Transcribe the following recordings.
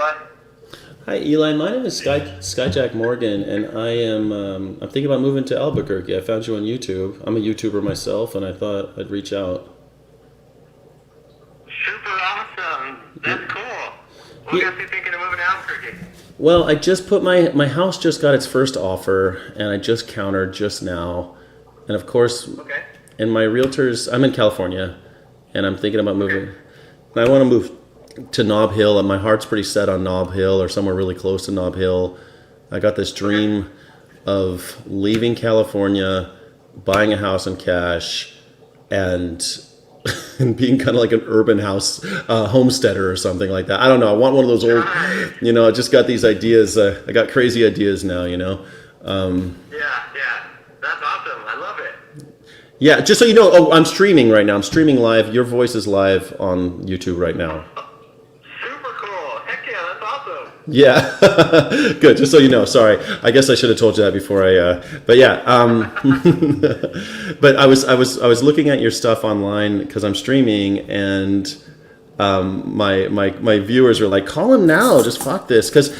Eli? Hi, Eli. My name is Skyjack Morgan, and I'm thinking about moving to Albuquerque. I found you on YouTube. I'm a YouTuber myself, and I thought I'd reach out. Super awesome. That's cool. What Yeah. got you thinking of moving to Albuquerque? Well, I just put my house just got its first offer, and I just countered just now, and of course, Okay. and my realtors. I'm in California, and I'm thinking about Okay. moving. And I want to move to Nob Hill, and my heart's pretty set on Nob Hill or somewhere really close to Nob Hill. I got this dream of leaving California, buying a house in cash, and and being kind of like an urban house homesteader or something like that. I don't know. I want one of those old, Nice. I just got these ideas. I got crazy ideas now. Yeah. That's awesome. I love it. Yeah, just so you know, I'm streaming right now. I'm streaming live. Your voice is live on YouTube right now. Super cool. Heck yeah, that's awesome. Yeah, good. Just so you know, sorry. I guess I should have told you that before But yeah, but I was looking at your stuff online because I'm streaming, and my viewers are like, call him now. Just fuck this, because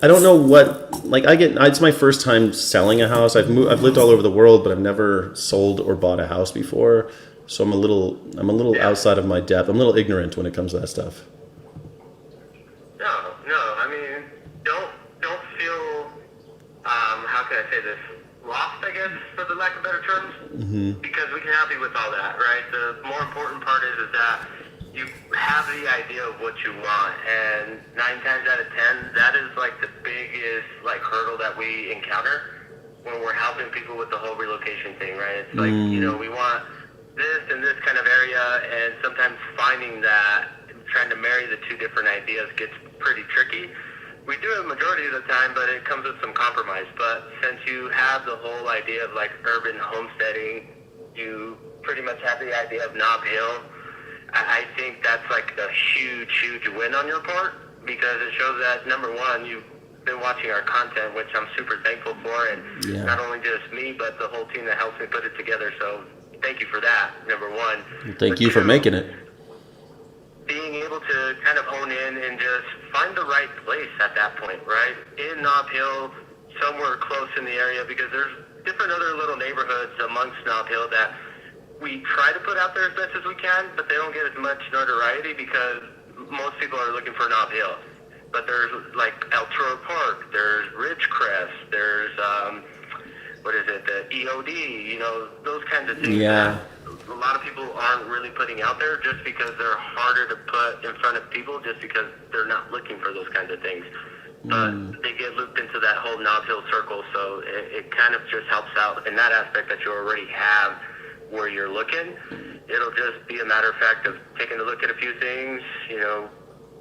I don't know what. Like it's my first time selling a house. I've lived all over the world, but I've never sold or bought a house before. So I'm a little Yeah. outside of my depth. I'm a little ignorant when it comes to that stuff. No. I mean, don't feel how can I say this? Lost, I guess, for the lack of better terms. Because we can help you with all that, right? The more important part is that you have the idea of what you want, and 9 times out of 10, that is like the biggest hurdle that we encounter when we're helping people with the whole relocation thing, right? It's like, we want this and this kind of area, and sometimes finding that, trying to marry the two different ideas gets pretty tricky. We do it a majority of the time, but it comes with some compromise. But since you have the whole idea of urban homesteading, you pretty much have the idea of Nob Hill. I think that's a huge win on your part, because it shows that, number one, you've been watching our content, which I'm super thankful for, and Yeah. not only just me, but the whole team that helps me put it together. So thank you for that, number one. Thank But you for two, making it. being able to kind of hone in and just find the right place at that point, right? In Nob Hill, somewhere close in the area, because there's different other little neighborhoods amongst Nob Hill that we try to put out there as best as we can, but they don't get as much notoriety because most people are looking for Nob Hill. But there's El Toro Park, there's Ridgecrest, there's the EOD, those kinds of things. Yeah. That a lot of people aren't really putting out there just because they're harder to put in front of people, just because they're not looking for those kinds of things. But they get looped into that whole Nob Hill circle, so it kind of just helps out in that aspect that you already have where you're looking. It'll just be a matter of fact of taking a look at a few things,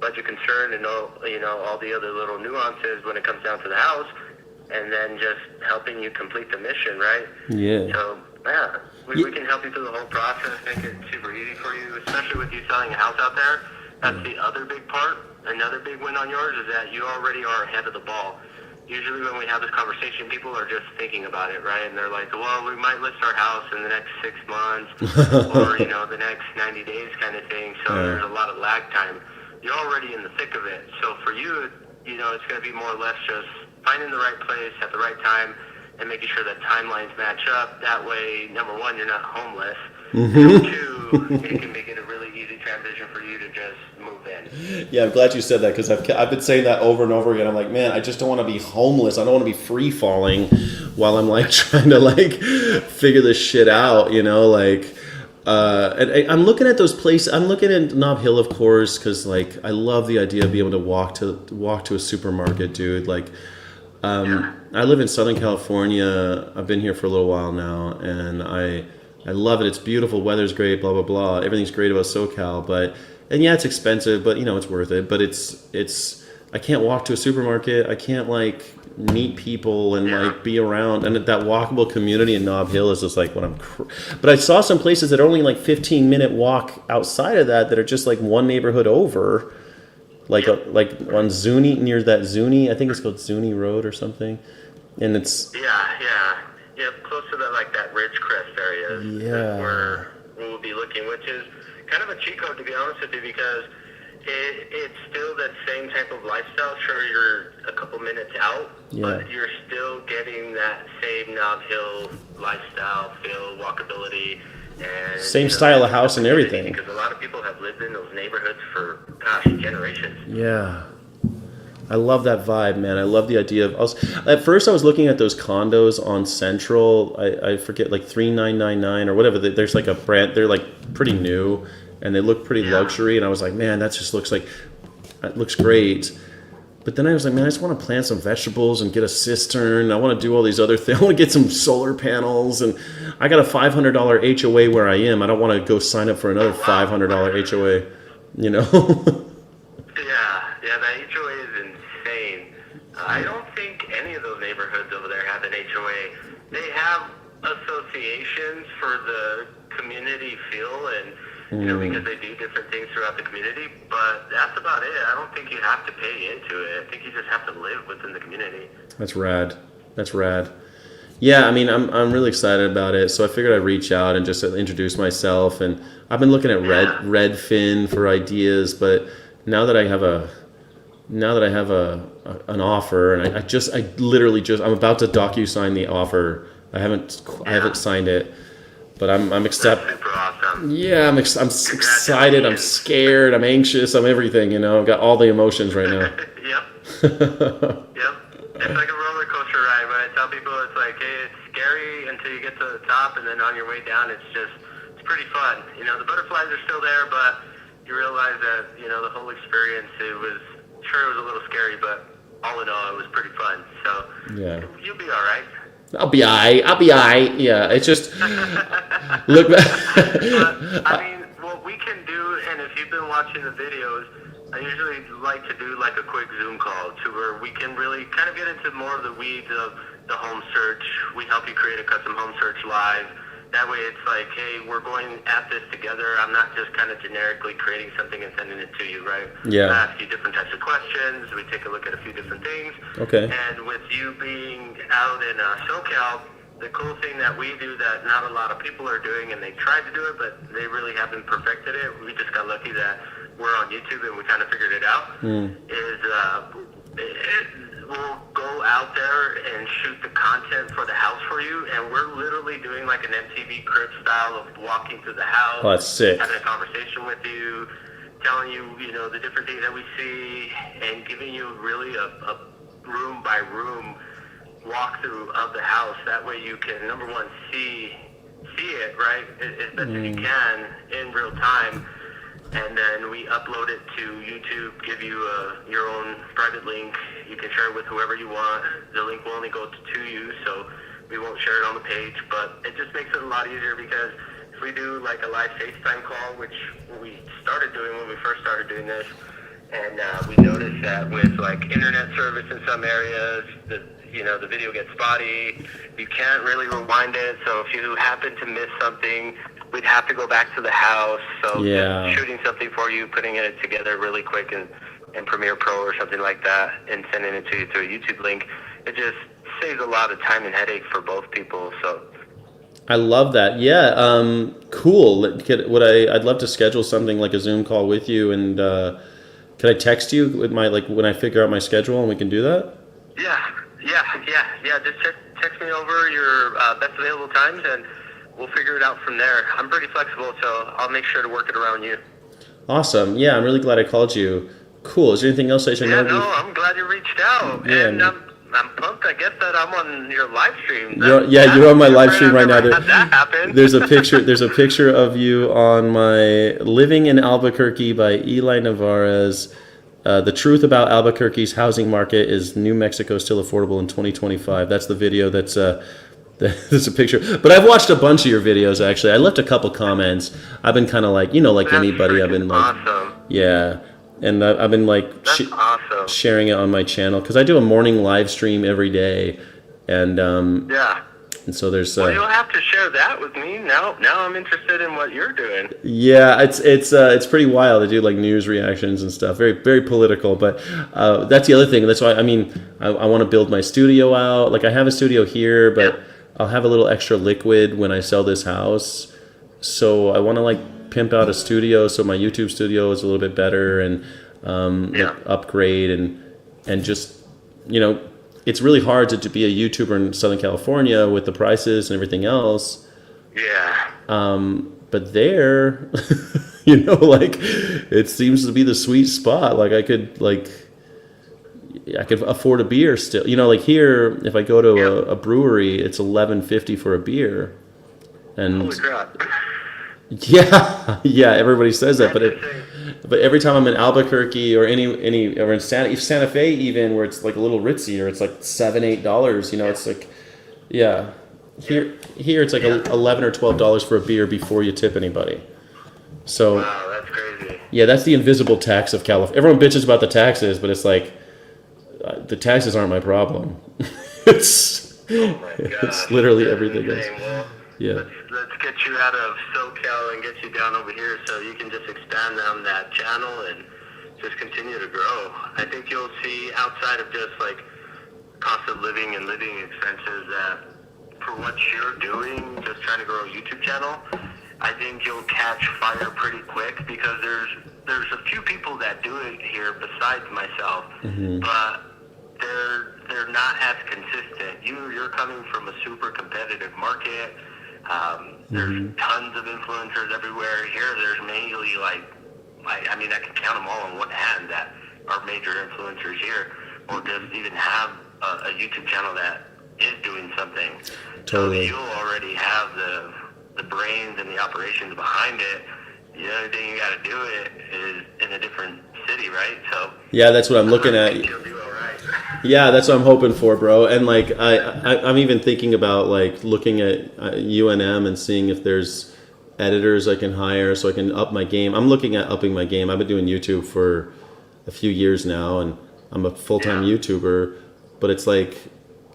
budget concern and all the other little nuances when it comes down to the house, and then just helping you complete the mission, right? Yeah. So, yeah, we can help you through the whole process, make it super easy for you, especially with you selling a house out there. That's the other big part. Another big win on yours is that you already are ahead of the ball. Usually when we have this conversation, people are just thinking about it, right? And they're like, well, we might list our house in the next 6 months or, the next 90 days kind of thing. So there's a lot of lag time. You're already in the thick of it. So for you, it's going to be more or less just finding the right place at the right time and making sure that timelines match up. That way, number one, you're not homeless. Number two, it can make it a really easy transition for you to just move in. Yeah, I'm glad you said that, because I've been saying that over and over again. I'm like, man, I just don't want to be homeless. I don't want to be free falling while I'm trying to figure this shit out. And I'm looking at those places. I'm looking at Nob Hill, of course, because I love the idea of being able to walk to a supermarket, dude. I live in Southern California. I've been here for a little while now, and I love it. It's beautiful. Weather's great. Blah blah blah. Everything's great about SoCal, and yeah, it's expensive, but it's worth it. But it's I can't walk to a supermarket. I can't meet people and be around. And that walkable community in Nob Hill is just what I'm. But I saw some places that are only 15-minute walk outside of that are just one neighborhood over, on Zuni, near that Zuni. I think it's called Zuni Road or something, and it's. Yeah, close to that Ridgecrest area is where we'll be looking, which is kind of a cheat code, to be honest with you, because it's still that same type of lifestyle. Sure, you're a couple minutes out, but you're still getting that same Nob Hill lifestyle, feel, walkability, and same style of house and everything. Because a lot of people have lived in those neighborhoods for, generations. Yeah. I love that vibe, man. I love the idea of. At first, I was looking at those condos on Central. I forget, like 3999 or whatever. There's like a brand. They're like pretty new, and they look pretty luxury. And I was like, man, that just looks like it looks great. But then I was like, man, I just want to plant some vegetables and get a cistern. I want to do all these other things. I want to get some solar panels, and I got a $500 HOA where I am. I don't want to go sign up for another $500 HOA. You know. Yeah, that HOA is insane. I don't think any of those neighborhoods over there have an HOA. They have associations for the community feel and, because they do different things throughout the community, but that's about it. I don't think you have to pay into it. I think you just have to live within the community. That's rad. Yeah, I mean, I'm really excited about it. So I figured I'd reach out and just introduce myself. And I've been looking at Redfin for ideas, but now that I have an offer, and I literally I'm about to DocuSign the offer. I haven't signed it, but I'm accepting. Super awesome. Yeah, I'm excited. I'm scared. I'm anxious. I'm everything. I've got all the emotions right now. Yep. It's like a roller coaster ride. When I tell people, it's like, hey, it's scary until you get to the top, and then on your way down, it's pretty fun. The butterflies are still there, but you realize that, the whole experience, it was a little scary, but all in all, it was pretty fun. So you'll be all right. I'll be aight. Yeah, it's just look back. But, I mean, what we can do, and if you've been watching the videos, I usually like to do like a quick Zoom call to where we can really kind of get into more of the weeds of the home search. We help you create a custom home search live. That way it's like, hey, we're going at this together. I'm not just kind of generically creating something and sending it to you, right? Yeah. I ask you different types of questions. We take a look at a few different things. Okay. And with you being out in SoCal, the cool thing that we do that not a lot of people are doing, and they tried to do it, but they really haven't perfected it. We just got lucky that we're on YouTube and we kind of figured it out, we'll go out there and shoot the content for the house for you, and we're literally doing like an MTV Crib style of walking through the house. Oh, that's sick. Having a conversation with you, telling you, the different things that we see, and giving you really a room by room walkthrough of the house. That way you can, number one, see it, right, as best as you can in real time. And then we upload it to YouTube, give you your own private link. You can share it with whoever you want. The link will only go to you, so we won't share it on the page. But it just makes it a lot easier because if we do like a live FaceTime call, which we started doing when we first started doing this, and we noticed that with like internet service in some areas, the video gets spotty. You can't really rewind it. So if you happen to miss something, we'd have to go back to the house. So just shooting something for you, putting it together really quick in Premiere Pro or something like that, and sending it to you through a YouTube link, it just saves a lot of time and headache for both people. So I love that. Yeah, cool. I'd love to schedule something like a Zoom call with you, and could I text you with when I figure out my schedule, and we can do that? Yeah. Just text me over your best available times, and we'll figure it out from there. I'm pretty flexible, so I'll make sure to work it around you. Awesome. Yeah, I'm really glad I called you. Cool. Is there anything else I should know? No, I'm glad you reached out. Yeah, and I'm pumped, I guess, that I'm on your live stream. You're on my live stream right now. That happen. There's a picture of you on my Living in Albuquerque by Eli Navarez. The truth about Albuquerque's housing market is New Mexico still affordable in 2025. That's the video. That's a picture. But I've watched a bunch of your videos, actually. I left a couple comments. I've been kind of like, like anybody. I've been like, awesome. Yeah. And I've been like awesome. sharing it on my channel because I do a morning live stream every day. And and so there's. Well, you'll have to share that with me. Now I'm interested in what you're doing. Yeah, it's pretty wild. I do like news reactions and stuff. Very very political, but that's the other thing. That's why I want to build my studio out. Like I have a studio here, but I'll have a little extra liquid when I sell this house. So I want to pimp out a studio so my YouTube studio is a little bit better and like upgrade and just, you know, it's really hard to be a YouTuber in Southern California with the prices and everything else. Yeah. But there, you know, like it seems to be the sweet spot. Like I could afford a beer still. You know, like here, if I go to a brewery, it's $11.50 for a beer. And holy crap. Yeah, everybody says that, but every time I'm in Albuquerque or any or in Santa Fe even, where it's like a little ritzier, it's like $7-8. You know, it's like, yeah. Here it's like $11 or $12 for a beer before you tip anybody. So wow, that's crazy. Yeah, that's the invisible tax of California. Everyone bitches about the taxes, but it's like the taxes aren't my problem. it's oh my gosh, it's literally everything else. Well, yeah. Let's get you out of SoCal and get you down over here so you can just expand on that channel and just continue to grow. I think you'll see outside of just like cost of living and living expenses that for what you're doing, just trying to grow a YouTube channel, I think you'll catch fire pretty quick because there's a few people that do it here besides myself, but they're not as consistent. You're coming from a super competitive market. There's tons of influencers everywhere. Here, there's mainly I mean, I can count them all on one hand that are major influencers here, or just even have a YouTube channel that is doing something. Totally. So you'll already have the brains and the operations behind it. The only thing you got to do it is in a different city, right? So yeah, that's what I'm looking at. You'll do all right. Yeah, that's what I'm hoping for, bro. And like I'm even thinking about like looking at UNM and seeing if there's editors I can hire so I can up my game. I'm looking at upping my game. I've been doing YouTube for a few years now, and I'm a full-time YouTuber. But it's like,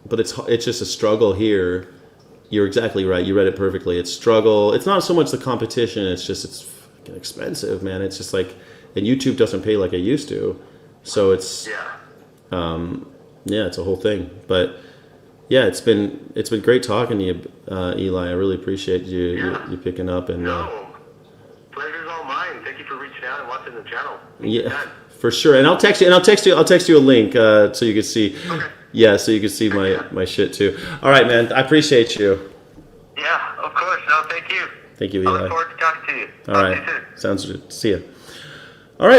it's just a struggle here. You're exactly right. You read it perfectly. It's struggle. It's not so much the competition. It's just it's fucking expensive, man. It's just like, and YouTube doesn't pay like it used to, so it's it's a whole thing. But yeah, it's been great talking to you, Eli. I really appreciate you picking up and. No, pleasure's all mine. Thank you for reaching out and watching the channel. Yeah, for sure. And I'll text you a link so you can see. Okay. Yeah, so you can see my shit too. All right, man. I appreciate you. Yeah, of course. No, thank you. Thank you, Eli. I look forward to talking to you. All right. Sounds good. See ya.